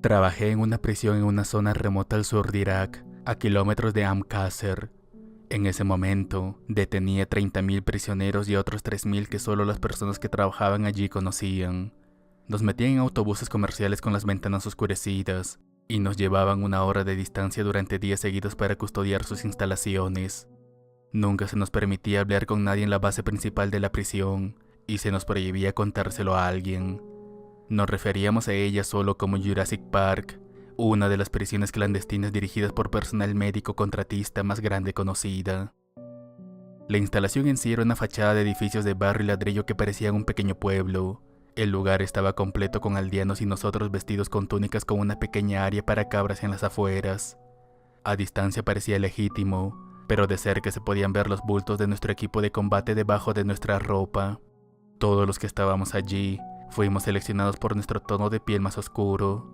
Trabajé en una prisión en una zona remota al sur de Irak, a kilómetros de Qasr. En ese momento, detenía 30.000 prisioneros y otros 3.000 que solo las personas que trabajaban allí conocían. Nos metían en autobuses comerciales con las ventanas oscurecidas y nos llevaban 1 hora de distancia durante días seguidos para custodiar sus instalaciones. Nunca se nos permitía hablar con nadie en la base principal de la prisión y se nos prohibía contárselo a alguien. Nos referíamos a ella solo como Jurassic Park, una de las prisiones clandestinas dirigidas por personal médico contratista más grande conocida. La instalación en sí era una fachada de edificios de barro y ladrillo que parecían un pequeño pueblo. El lugar estaba completo con aldeanos y nosotros vestidos con túnicas con una pequeña área para cabras en las afueras. A distancia parecía legítimo, pero de cerca se podían ver los bultos de nuestro equipo de combate debajo de nuestra ropa. Todos los que estábamos allí fuimos seleccionados por nuestro tono de piel más oscuro.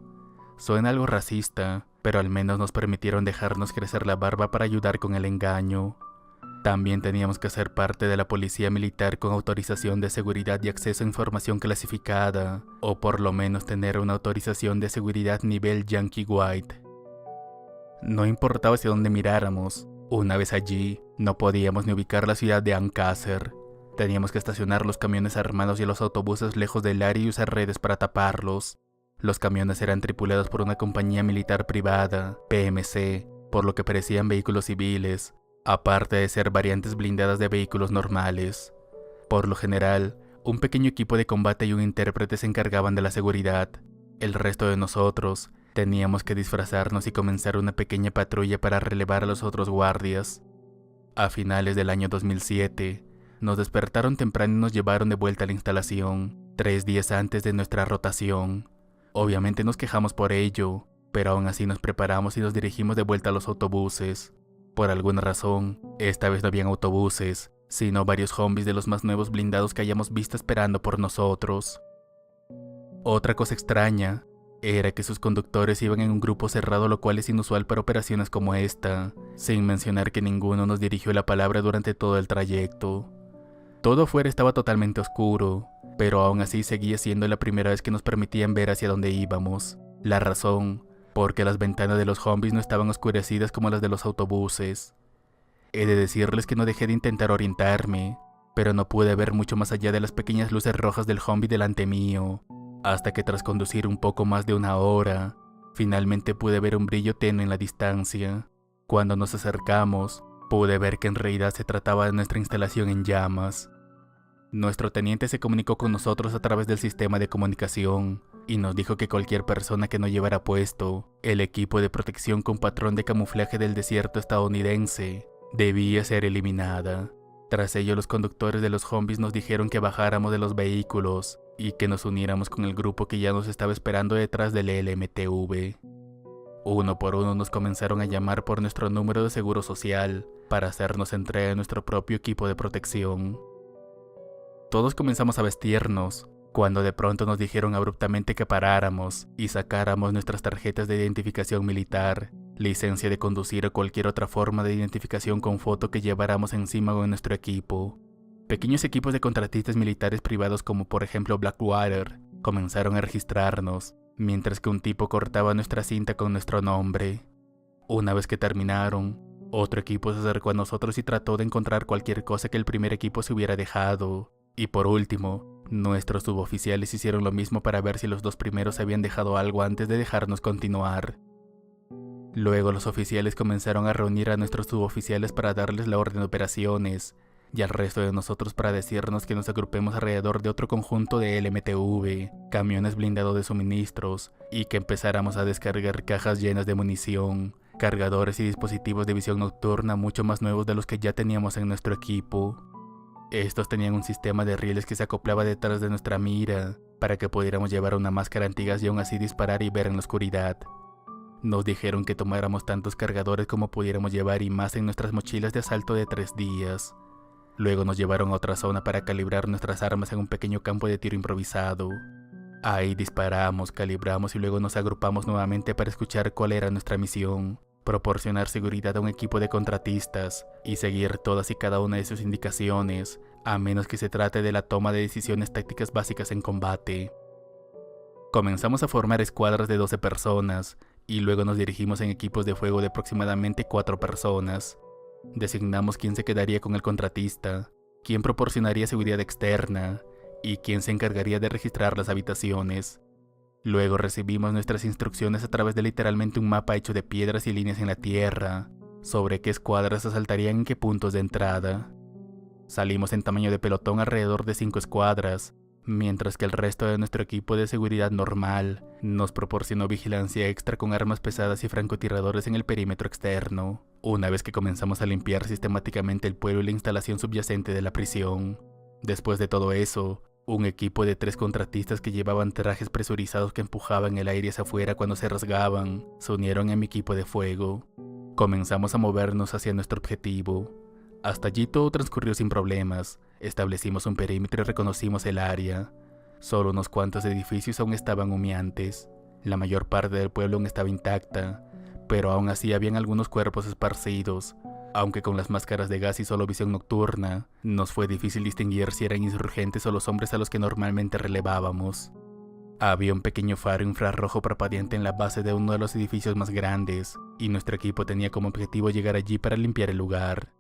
Suena algo racista, pero al menos nos permitieron dejarnos crecer la barba para ayudar con el engaño. También teníamos que ser parte de la policía militar con autorización de seguridad y acceso a información clasificada, o por lo menos tener una autorización de seguridad nivel Yankee White. No importaba hacia dónde miráramos, una vez allí, no podíamos ni ubicar la ciudad de Qasr. Teníamos que estacionar los camiones armados y los autobuses lejos del área y usar redes para taparlos. Los camiones eran tripulados por una compañía militar privada, PMC, por lo que parecían vehículos civiles, aparte de ser variantes blindadas de vehículos normales. Por lo general, un pequeño equipo de combate y un intérprete se encargaban de la seguridad. El resto de nosotros teníamos que disfrazarnos y comenzar una pequeña patrulla para relevar a los otros guardias. A finales del año 2007, nos despertaron temprano y nos llevaron de vuelta a la instalación, 3 días antes de nuestra rotación. Obviamente nos quejamos por ello, pero aún así nos preparamos y nos dirigimos de vuelta a los autobuses. Por alguna razón, esta vez no habían autobuses, sino varios zombies de los más nuevos blindados que hayamos visto esperando por nosotros. Otra cosa extraña era que sus conductores iban en un grupo cerrado, lo cual es inusual para operaciones como esta, sin mencionar que ninguno nos dirigió la palabra durante todo el trayecto. Todo afuera estaba totalmente oscuro, pero aún así seguía siendo la primera vez que nos permitían ver hacia dónde íbamos. La razón, porque las ventanas de los zombies no estaban oscurecidas como las de los autobuses. He de decirles que no dejé de intentar orientarme, pero no pude ver mucho más allá de las pequeñas luces rojas del zombie delante mío, hasta que tras conducir un poco más de 1 hora, finalmente pude ver un brillo tenue en la distancia. Cuando nos acercamos, pude ver que en realidad se trataba de nuestra instalación en llamas. Nuestro teniente se comunicó con nosotros a través del sistema de comunicación y nos dijo que cualquier persona que no llevara puesto el equipo de protección con patrón de camuflaje del desierto estadounidense debía ser eliminada. Tras ello, los conductores de los zombies nos dijeron que bajáramos de los vehículos y que nos uniéramos con el grupo que ya nos estaba esperando detrás del LMTV. Uno por uno nos comenzaron a llamar por nuestro número de seguro social para hacernos entrega de nuestro propio equipo de protección. Todos comenzamos a vestirnos, cuando de pronto nos dijeron abruptamente que paráramos y sacáramos nuestras tarjetas de identificación militar, licencia de conducir o cualquier otra forma de identificación con foto que lleváramos encima o en nuestro equipo. Pequeños equipos de contratistas militares privados como por ejemplo Blackwater comenzaron a registrarnos, mientras que un tipo cortaba nuestra cinta con nuestro nombre. Una vez que terminaron, otro equipo se acercó a nosotros y trató de encontrar cualquier cosa que el primer equipo se hubiera dejado. Y por último, nuestros suboficiales hicieron lo mismo para ver si los 2 primeros habían dejado algo antes de dejarnos continuar. Luego los oficiales comenzaron a reunir a nuestros suboficiales para darles la orden de operaciones, y al resto de nosotros para decirnos que nos agrupemos alrededor de otro conjunto de LMTV, camiones blindados de suministros, y que empezáramos a descargar cajas llenas de munición, cargadores y dispositivos de visión nocturna mucho más nuevos de los que ya teníamos en nuestro equipo. Estos tenían un sistema de rieles que se acoplaba detrás de nuestra mira, para que pudiéramos llevar una máscara antigas y aún así disparar y ver en la oscuridad. Nos dijeron que tomáramos tantos cargadores como pudiéramos llevar y más en nuestras mochilas de asalto de 3 días. Luego nos llevaron a otra zona para calibrar nuestras armas en un pequeño campo de tiro improvisado. Ahí disparamos, calibramos y luego nos agrupamos nuevamente para escuchar cuál era nuestra misión: proporcionar seguridad a un equipo de contratistas y seguir todas y cada una de sus indicaciones, a menos que se trate de la toma de decisiones tácticas básicas en combate. Comenzamos a formar escuadras de 12 personas y luego nos dirigimos en equipos de fuego de aproximadamente 4 personas. Designamos quién se quedaría con el contratista, quién proporcionaría seguridad externa y quién se encargaría de registrar las habitaciones. Luego recibimos nuestras instrucciones a través de literalmente un mapa hecho de piedras y líneas en la tierra, sobre qué escuadras asaltarían en qué puntos de entrada. Salimos en tamaño de pelotón alrededor de 5 escuadras, mientras que el resto de nuestro equipo de seguridad normal nos proporcionó vigilancia extra con armas pesadas y francotiradores en el perímetro externo, una vez que comenzamos a limpiar sistemáticamente el pueblo y la instalación subyacente de la prisión. Después de todo eso, un equipo de 3 contratistas que llevaban trajes presurizados que empujaban el aire hacia afuera cuando se rasgaban, se unieron a mi equipo de fuego. Comenzamos a movernos hacia nuestro objetivo. Hasta allí todo transcurrió sin problemas. Establecimos un perímetro y reconocimos el área. Solo unos cuantos edificios aún estaban humeantes. La mayor parte del pueblo aún estaba intacta, pero aún así habían algunos cuerpos esparcidos. Aunque con las máscaras de gas y solo visión nocturna, nos fue difícil distinguir si eran insurgentes o los hombres a los que normalmente relevábamos. Había un pequeño faro infrarrojo parpadeante en la base de uno de los edificios más grandes, y nuestro equipo tenía como objetivo llegar allí para limpiar el lugar.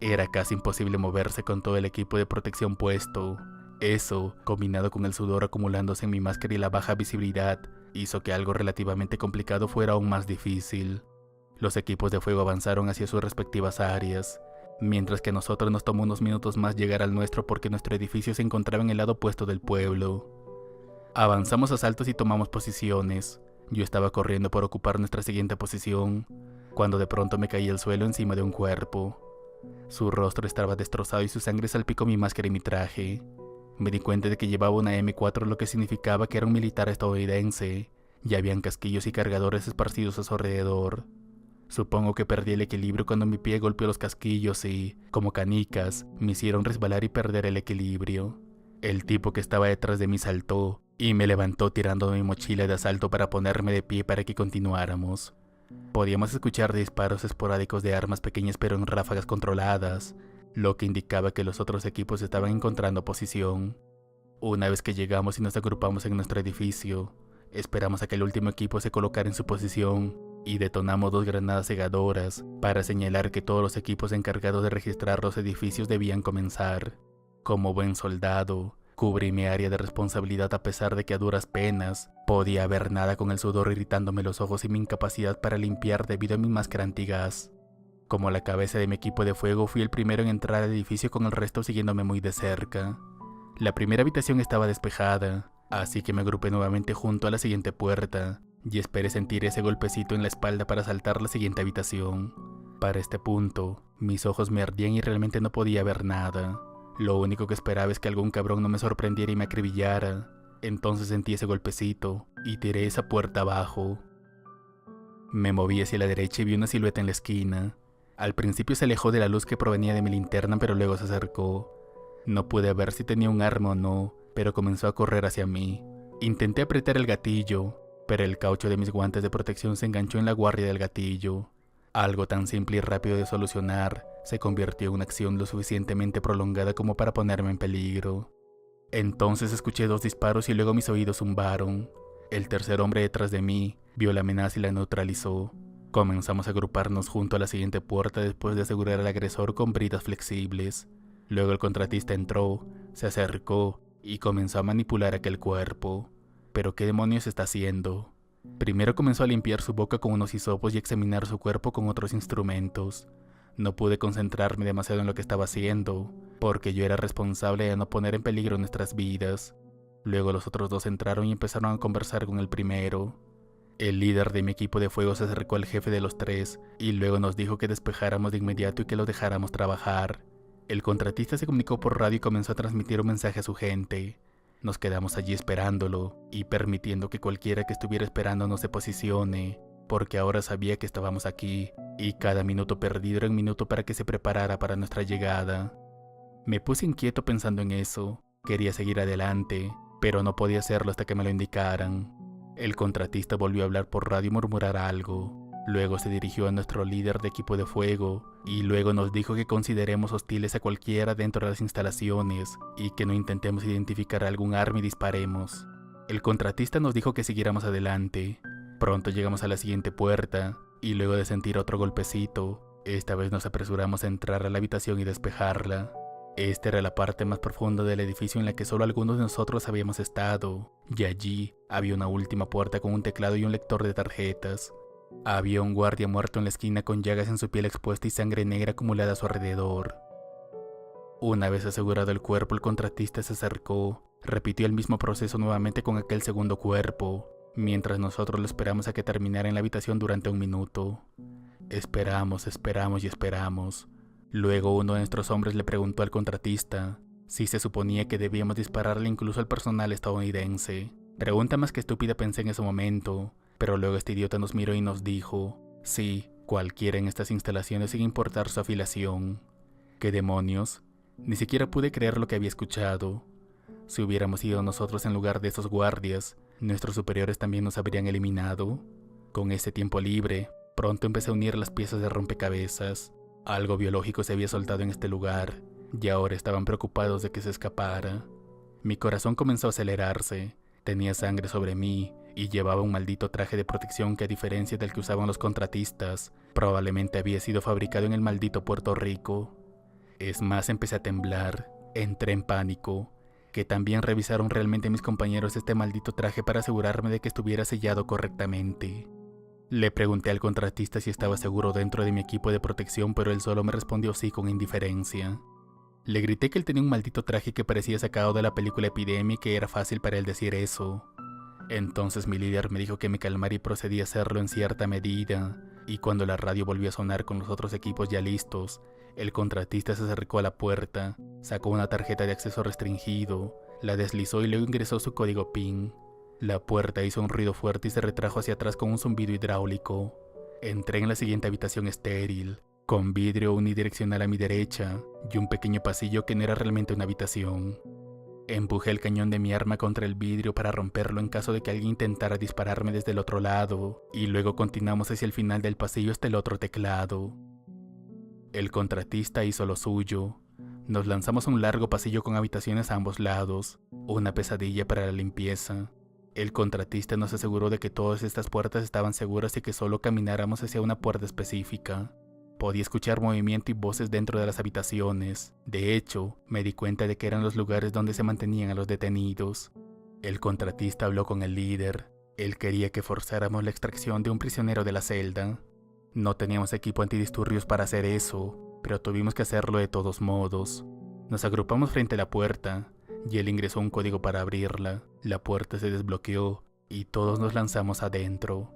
Era casi imposible moverse con todo el equipo de protección puesto. Eso, combinado con el sudor acumulándose en mi máscara y la baja visibilidad, hizo que algo relativamente complicado fuera aún más difícil. Los equipos de fuego avanzaron hacia sus respectivas áreas, mientras que a nosotros nos tomó unos minutos más llegar al nuestro porque nuestro edificio se encontraba en el lado opuesto del pueblo. Avanzamos a saltos y tomamos posiciones. Yo estaba corriendo por ocupar nuestra siguiente posición, cuando de pronto me caí al suelo encima de un cuerpo. Su rostro estaba destrozado y su sangre salpicó mi máscara y mi traje. Me di cuenta de que llevaba una M4, lo que significaba que era un militar estadounidense, y habían casquillos y cargadores esparcidos a su alrededor. Supongo que perdí el equilibrio cuando mi pie golpeó los casquillos y, como canicas, me hicieron resbalar y perder el equilibrio. El tipo que estaba detrás de mí saltó y me levantó tirando mi mochila de asalto para ponerme de pie para que continuáramos. Podíamos escuchar disparos esporádicos de armas pequeñas pero en ráfagas controladas, lo que indicaba que los otros equipos estaban encontrando posición. Una vez que llegamos y nos agrupamos en nuestro edificio, esperamos a que el último equipo se colocara en su posición y detonamos 2 granadas cegadoras para señalar que todos los equipos encargados de registrar los edificios debían comenzar. Como buen soldado, cubrí mi área de responsabilidad a pesar de que a duras penas podía ver nada con el sudor irritándome los ojos y mi incapacidad para limpiar debido a mi máscara antigás. Como la cabeza de mi equipo de fuego, fui el primero en entrar al edificio con el resto siguiéndome muy de cerca. La primera habitación estaba despejada, así que me agrupé nuevamente junto a la siguiente puerta y esperé sentir ese golpecito en la espalda para saltar la siguiente habitación. Para este punto, mis ojos me ardían y realmente no podía ver nada. Lo único que esperaba es que algún cabrón no me sorprendiera y me acribillara. Entonces sentí ese golpecito y tiré esa puerta abajo. Me moví hacia la derecha y vi una silueta en la esquina. Al principio se alejó de la luz que provenía de mi linterna, pero luego se acercó. No pude ver si tenía un arma o no, pero comenzó a correr hacia mí. Intenté apretar el gatillo, pero el caucho de mis guantes de protección se enganchó en la guardia del gatillo. Algo tan simple y rápido de solucionar se convirtió en una acción lo suficientemente prolongada como para ponerme en peligro. Entonces escuché 2 disparos y luego mis oídos zumbaron. El tercer hombre detrás de mí vio la amenaza y la neutralizó. Comenzamos a agruparnos junto a la siguiente puerta después de asegurar al agresor con bridas flexibles. Luego el contratista entró, se acercó y comenzó a manipular aquel cuerpo. ¿Pero qué demonios está haciendo? Primero comenzó a limpiar su boca con unos hisopos y examinar su cuerpo con otros instrumentos. No pude concentrarme demasiado en lo que estaba haciendo, porque yo era responsable de no poner en peligro nuestras vidas. Luego los otros 2 entraron y empezaron a conversar con el primero. El líder de mi equipo de fuego se acercó al jefe de los 3 y luego nos dijo que despejáramos de inmediato y que lo dejáramos trabajar. El contratista se comunicó por radio y comenzó a transmitir un mensaje a su gente. Nos quedamos allí esperándolo y permitiendo que cualquiera que estuviera esperando no se posicione, porque ahora sabía que estábamos aquí y cada minuto perdido era un minuto para que se preparara para nuestra llegada. Me puse inquieto pensando en eso. Quería seguir adelante, pero no podía hacerlo hasta que me lo indicaran. El contratista volvió a hablar por radio y murmurar algo. Luego se dirigió a nuestro líder de equipo de fuego y luego nos dijo que consideremos hostiles a cualquiera dentro de las instalaciones y que no intentemos identificar algún arma y disparemos. El contratista nos dijo que siguiéramos adelante. Pronto llegamos a la siguiente puerta, y luego de sentir otro golpecito, esta vez nos apresuramos a entrar a la habitación y despejarla. Esta era la parte más profunda del edificio en la que solo algunos de nosotros habíamos estado, y allí había una última puerta con un teclado y un lector de tarjetas. Había un guardia muerto en la esquina con llagas en su piel expuesta y sangre negra acumulada a su alrededor. Una vez asegurado el cuerpo, el contratista se acercó, repitió el mismo proceso nuevamente con aquel segundo cuerpo, mientras nosotros lo esperamos a que terminara en la habitación durante 1 minuto. Esperamos y esperamos. Luego uno de nuestros hombres le preguntó al contratista si se suponía que debíamos dispararle incluso al personal estadounidense. Pregunta más que estúpida, pensé en ese momento, pero luego este idiota nos miró y nos dijo, sí, cualquiera en estas instalaciones sin importar su afiliación. ¿Qué demonios? Ni siquiera pude creer lo que había escuchado. Si hubiéramos ido nosotros en lugar de esos guardias, ¿nuestros superiores también nos habrían eliminado? Con ese tiempo libre, pronto empecé a unir las piezas de rompecabezas. Algo biológico se había soltado en este lugar, y ahora estaban preocupados de que se escapara. Mi corazón comenzó a acelerarse, tenía sangre sobre mí, y llevaba un maldito traje de protección que, a diferencia del que usaban los contratistas, probablemente había sido fabricado en el maldito Puerto Rico. Es más, empecé a temblar, entré en pánico, que también revisaron realmente mis compañeros este maldito traje para asegurarme de que estuviera sellado correctamente. Le pregunté al contratista si estaba seguro dentro de mi equipo de protección, pero él solo me respondió sí con indiferencia. Le grité que él tenía un maldito traje que parecía sacado de la película Epidemia y que era fácil para él decir eso. Entonces mi líder me dijo que me calmara y procedí a hacerlo en cierta medida, y cuando la radio volvió a sonar con los otros equipos ya listos, el contratista se acercó a la puerta, sacó una tarjeta de acceso restringido, la deslizó y luego ingresó su código PIN. La puerta hizo un ruido fuerte y se retrajo hacia atrás con un zumbido hidráulico. Entré en la siguiente habitación estéril, con vidrio unidireccional a mi derecha y un pequeño pasillo que no era realmente una habitación. Empujé el cañón de mi arma contra el vidrio para romperlo en caso de que alguien intentara dispararme desde el otro lado, y luego continuamos hacia el final del pasillo hasta el otro teclado. El contratista hizo lo suyo. Nos lanzamos a un largo pasillo con habitaciones a ambos lados, una pesadilla para la limpieza. El contratista nos aseguró de que todas estas puertas estaban seguras y que solo camináramos hacia una puerta específica. Podía escuchar movimiento y voces dentro de las habitaciones. De hecho, me di cuenta de que eran los lugares donde se mantenían a los detenidos. El contratista habló con el líder. Él quería que forzáramos la extracción de un prisionero de la celda. No teníamos equipo antidisturbios para hacer eso, pero tuvimos que hacerlo de todos modos. Nos agrupamos frente a la puerta, y él ingresó un código para abrirla. La puerta se desbloqueó, y todos nos lanzamos adentro.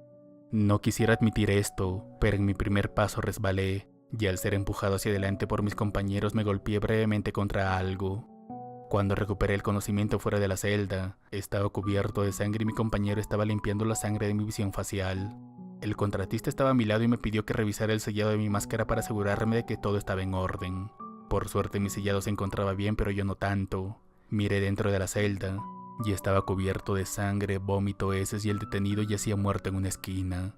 No quisiera admitir esto, pero en mi primer paso resbalé, y al ser empujado hacia adelante por mis compañeros me golpeé brevemente contra algo. Cuando recuperé el conocimiento fuera de la celda, estaba cubierto de sangre y mi compañero estaba limpiando la sangre de mi visión facial. El contratista estaba a mi lado y me pidió que revisara el sellado de mi máscara para asegurarme de que todo estaba en orden. Por suerte mi sellado se encontraba bien, pero yo no tanto. Miré dentro de la celda y estaba cubierto de sangre, vómito, heces y el detenido yacía muerto en una esquina.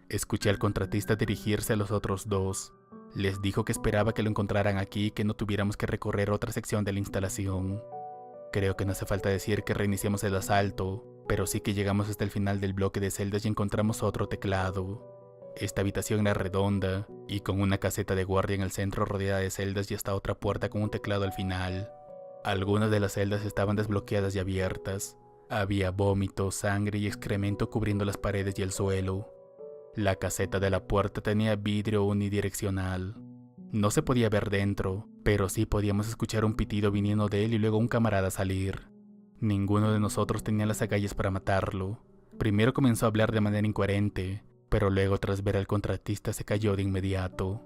Escuché al contratista dirigirse a los otros dos. Les dijo que esperaba que lo encontraran aquí y que no tuviéramos que recorrer otra sección de la instalación. Creo que no hace falta decir que reiniciamos el asalto, pero sí que llegamos hasta el final del bloque de celdas y encontramos otro teclado. Esta habitación era redonda y con una caseta de guardia en el centro rodeada de celdas y hasta otra puerta con un teclado al final. Algunas de las celdas estaban desbloqueadas y abiertas. Había vómito, sangre y excremento cubriendo las paredes y el suelo. La caseta de la puerta tenía vidrio unidireccional. No se podía ver dentro, pero sí podíamos escuchar un pitido viniendo de él y luego un camarada salir. Ninguno de nosotros tenía las agallas para matarlo. Primero comenzó a hablar de manera incoherente, pero luego tras ver al contratista se cayó de inmediato.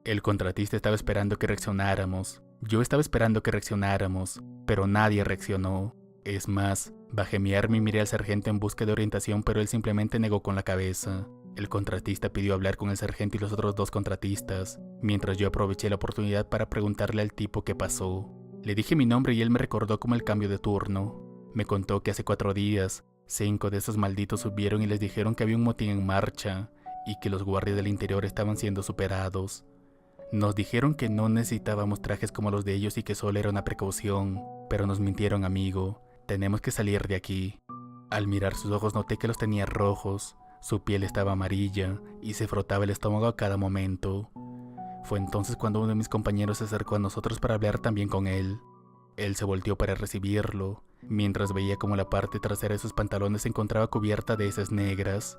El contratista estaba esperando que reaccionáramos. Yo estaba esperando que reaccionáramos, pero nadie reaccionó. Es más, bajé mi arma y miré al sargento en busca de orientación, pero él simplemente negó con la cabeza. El contratista pidió hablar con el sargento y los otros dos contratistas, mientras yo aproveché la oportunidad para preguntarle al tipo qué pasó. Le dije mi nombre y él me recordó como el cambio de turno. Me contó que hace 4 días, 5 de esos malditos subieron y les dijeron que había un motín en marcha y que los guardias del interior estaban siendo superados. Nos dijeron que no necesitábamos trajes como los de ellos y que solo era una precaución, pero nos mintieron, amigo. tenemos que salir de aquí. Al mirar sus ojos noté que los tenía rojos, su piel estaba amarilla y se frotaba el estómago a cada momento. Fue entonces cuando uno de mis compañeros se acercó a nosotros para hablar también con él. Él se volteó para recibirlo, mientras veía como la parte trasera de sus pantalones se encontraba cubierta de heces negras.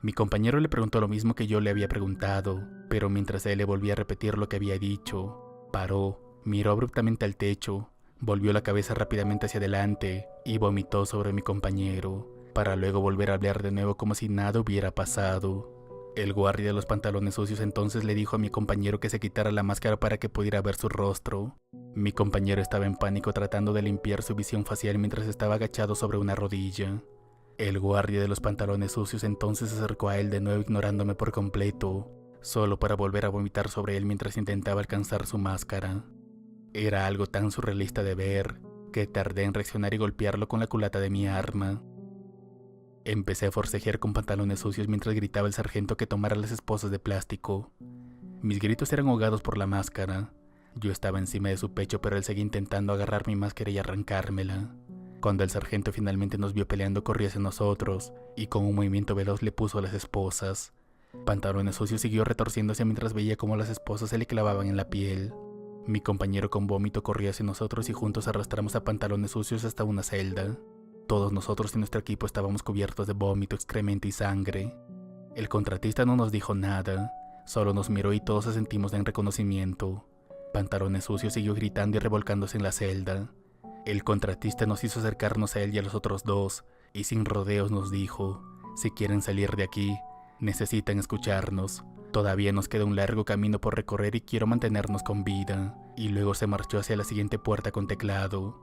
Mi compañero le preguntó lo mismo que yo le había preguntado, pero mientras él le volvía a repetir lo que había dicho, paró, miró abruptamente al techo, volvió la cabeza rápidamente hacia adelante y vomitó sobre mi compañero, para luego volver a hablar de nuevo como si nada hubiera pasado. El guardia de los pantalones sucios entonces le dijo a mi compañero que se quitara la máscara para que pudiera ver su rostro. Mi compañero estaba en pánico tratando de limpiar su visión facial mientras estaba agachado sobre una rodilla. El guardia de los pantalones sucios entonces se acercó a él de nuevo ignorándome por completo, solo para volver a vomitar sobre él mientras intentaba alcanzar su máscara. Era algo tan surrealista de ver que tardé en reaccionar y golpearlo con la culata de mi arma. Empecé a forcejear con pantalones sucios mientras gritaba el sargento que tomara las esposas de plástico. Mis gritos eran ahogados por la máscara. Yo estaba encima de su pecho, pero él seguía intentando agarrar mi máscara y arrancármela. Cuando el sargento finalmente nos vio peleando, corrió hacia nosotros y con un movimiento veloz le puso las esposas. Pantalones sucios siguió retorciéndose mientras veía cómo las esposas se le clavaban en la piel. Mi compañero con vómito corrió hacia nosotros y juntos arrastramos a Pantalones Sucios hasta una celda. Todos nosotros y nuestro equipo estábamos cubiertos de vómito, excremento y sangre. El contratista no nos dijo nada, solo nos miró y todos asentimos en reconocimiento. Pantalones Sucios siguió gritando y revolcándose en la celda. El contratista nos hizo acercarnos a él y a los otros dos, y sin rodeos nos dijo: si quieren salir de aquí, necesitan escucharnos. Todavía nos queda un largo camino por recorrer y quiero mantenernos con vida. Y luego se marchó hacia la siguiente puerta con teclado.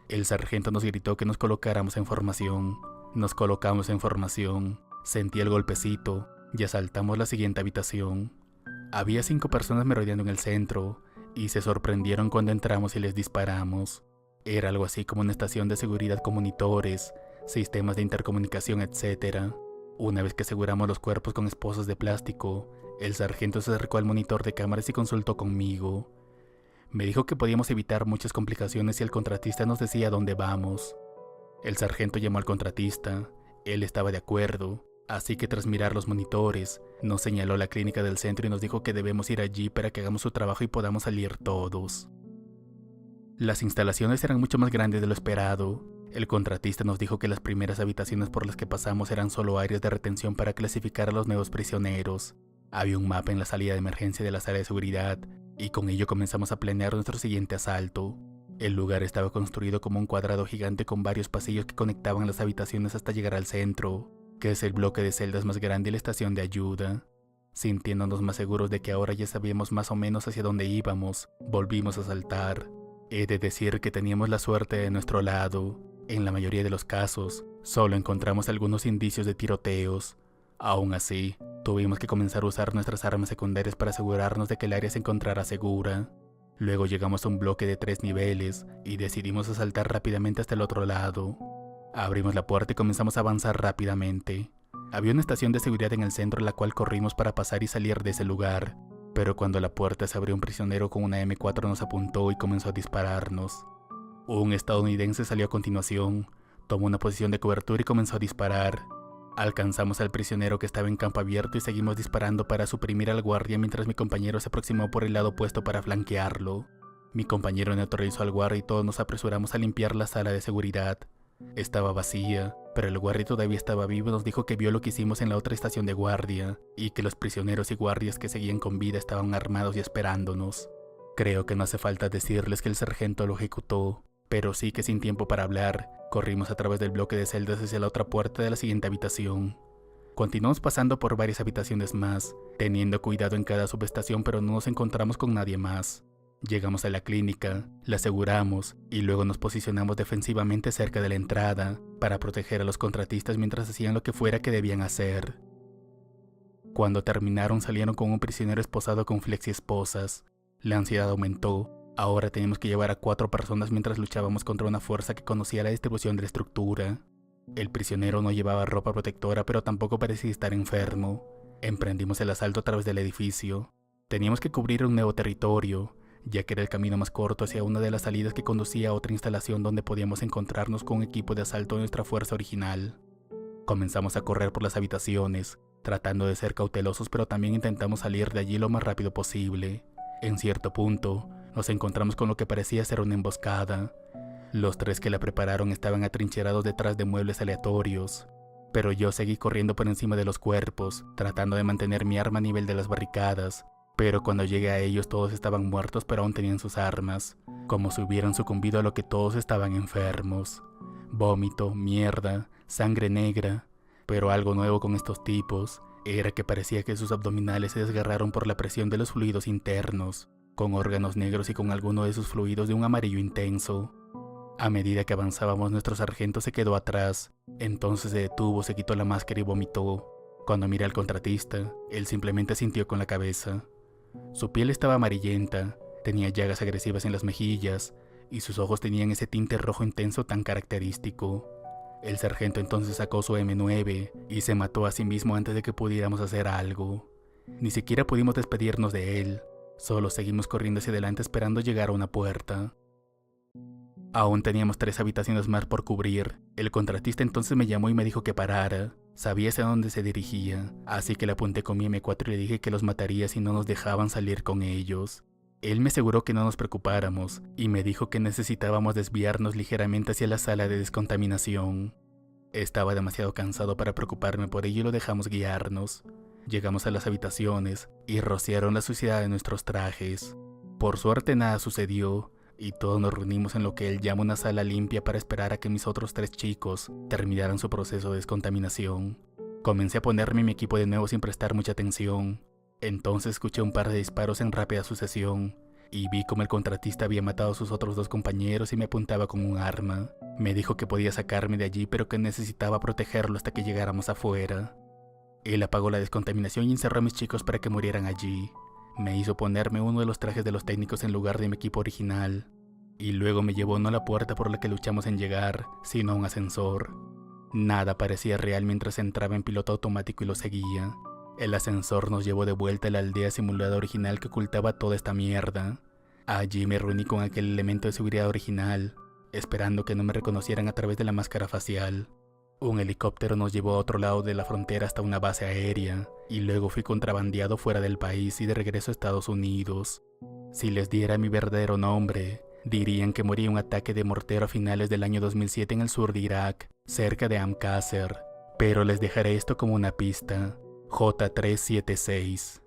El sargento nos gritó que nos colocáramos en formación. Nos colocamos en formación. Sentí el golpecito y asaltamos la siguiente habitación. Había 5 personas merodeando en el centro y se sorprendieron cuando entramos y les disparamos. Era algo así como una estación de seguridad con monitores, sistemas de intercomunicación, etc. Una vez que aseguramos los cuerpos con esposas de plástico, el sargento se acercó al monitor de cámaras y consultó conmigo. Me dijo que podíamos evitar muchas complicaciones si el contratista nos decía dónde vamos. El sargento llamó al contratista. Él estaba de acuerdo, así que tras mirar los monitores, nos señaló la clínica del centro y nos dijo que debemos ir allí para que hagamos su trabajo y podamos salir todos. Las instalaciones eran mucho más grandes de lo esperado. El contratista nos dijo que las primeras habitaciones por las que pasamos eran solo áreas de retención para clasificar a los nuevos prisioneros. Había un mapa en la salida de emergencia de la sala de seguridad, y con ello comenzamos a planear nuestro siguiente asalto. El lugar estaba construido como un cuadrado gigante con varios pasillos que conectaban las habitaciones hasta llegar al centro, que es el bloque de celdas más grande y la estación de ayuda. Sintiéndonos más seguros de que ahora ya sabíamos más o menos hacia dónde íbamos, volvimos a saltar. He de decir que teníamos la suerte de nuestro lado. En la mayoría de los casos, solo encontramos algunos indicios de tiroteos. Aún así, tuvimos que comenzar a usar nuestras armas secundarias para asegurarnos de que el área se encontrara segura. Luego llegamos a un bloque de 3 niveles y decidimos asaltar rápidamente hasta el otro lado. Abrimos la puerta y comenzamos a avanzar rápidamente. Había una estación de seguridad en el centro, la cual corrimos para pasar y salir de ese lugar, pero cuando la puerta se abrió, un prisionero con una M4 nos apuntó y comenzó a dispararnos. Un estadounidense salió a continuación, tomó una posición de cobertura y comenzó a disparar. Alcanzamos al prisionero que estaba en campo abierto y seguimos disparando para suprimir al guardia mientras mi compañero se aproximó por el lado opuesto para flanquearlo. Mi compañero neutralizó al guardia y todos nos apresuramos a limpiar la sala de seguridad. Estaba vacía, pero el guardia todavía estaba vivo y nos dijo que vio lo que hicimos en la otra estación de guardia y que los prisioneros y guardias que seguían con vida estaban armados y esperándonos. Creo que no hace falta decirles que el sargento lo ejecutó, pero sí que sin tiempo para hablar, corrimos a través del bloque de celdas hacia la otra puerta de la siguiente habitación. Continuamos pasando por varias habitaciones más, teniendo cuidado en cada subestación, pero no nos encontramos con nadie más. Llegamos a la clínica, la aseguramos y luego nos posicionamos defensivamente cerca de la entrada para proteger a los contratistas mientras hacían lo que fuera que debían hacer. Cuando terminaron, salieron con un prisionero esposado con flexiesposas. La ansiedad aumentó. Ahora teníamos que llevar a 4 personas mientras luchábamos contra una fuerza que conocía la distribución de la estructura. El prisionero no llevaba ropa protectora, pero tampoco parecía estar enfermo. Emprendimos el asalto a través del edificio. Teníamos que cubrir un nuevo territorio, ya que era el camino más corto hacia una de las salidas que conducía a otra instalación donde podíamos encontrarnos con un equipo de asalto de nuestra fuerza original. Comenzamos a correr por las habitaciones, tratando de ser cautelosos, pero también intentamos salir de allí lo más rápido posible. En cierto punto, nos encontramos con lo que parecía ser una emboscada. Los 3 que la prepararon estaban atrincherados detrás de muebles aleatorios, pero yo seguí corriendo por encima de los cuerpos, tratando de mantener mi arma a nivel de las barricadas. Pero cuando llegué a ellos todos estaban muertos, pero aún tenían sus armas, como si hubieran sucumbido a lo que todos estaban enfermos. Vómito, mierda, sangre negra. Pero algo nuevo con estos tipos era que parecía que sus abdominales se desgarraron por la presión de los fluidos internos, con órganos negros y con alguno de sus fluidos de un amarillo intenso. A medida que avanzábamos, nuestro sargento se quedó atrás. Entonces se detuvo, se quitó la máscara y vomitó. Cuando miré al contratista, él simplemente asintió con la cabeza. Su piel estaba amarillenta, tenía llagas agresivas en las mejillas y sus ojos tenían ese tinte rojo intenso tan característico. El sargento entonces sacó su M9 y se mató a sí mismo antes de que pudiéramos hacer algo. Ni siquiera pudimos despedirnos de él, solo seguimos corriendo hacia adelante esperando llegar a una puerta. Aún teníamos 3 habitaciones más por cubrir. El contratista entonces me llamó y me dijo que parara. Sabía hacia dónde se dirigía, así que le apunté con mi M4 y le dije que los mataría si no nos dejaban salir con ellos. Él me aseguró que no nos preocupáramos y me dijo que necesitábamos desviarnos ligeramente hacia la sala de descontaminación. Estaba demasiado cansado para preocuparme por ello y lo dejamos guiarnos. Llegamos a las habitaciones y rociaron la suciedad de nuestros trajes. Por suerte nada sucedió y todos nos reunimos en lo que él llama una sala limpia para esperar a que mis otros 3 chicos terminaran su proceso de descontaminación. Comencé a ponerme mi equipo de nuevo sin prestar mucha atención. Entonces escuché un par de disparos en rápida sucesión y vi como el contratista había matado a sus otros 2 compañeros y me apuntaba con un arma. Me dijo que podía sacarme de allí, pero que necesitaba protegerlo hasta que llegáramos afuera. Él apagó la descontaminación y encerró a mis chicos para que murieran allí. Me hizo ponerme uno de los trajes de los técnicos en lugar de mi equipo original, y luego me llevó no a la puerta por la que luchamos en llegar, sino a un ascensor. Nada parecía real mientras entraba en piloto automático y lo seguía. El ascensor nos llevó de vuelta a la aldea simulada original que ocultaba toda esta mierda. Allí me reuní con aquel elemento de seguridad original, esperando que no me reconocieran a través de la máscara facial. Un helicóptero nos llevó a otro lado de la frontera hasta una base aérea, y luego fui contrabandeado fuera del país y de regreso a Estados Unidos. Si les diera mi verdadero nombre, dirían que morí en un ataque de mortero a finales del año 2007 en el sur de Irak, cerca de Qasr, pero les dejaré esto como una pista: J376.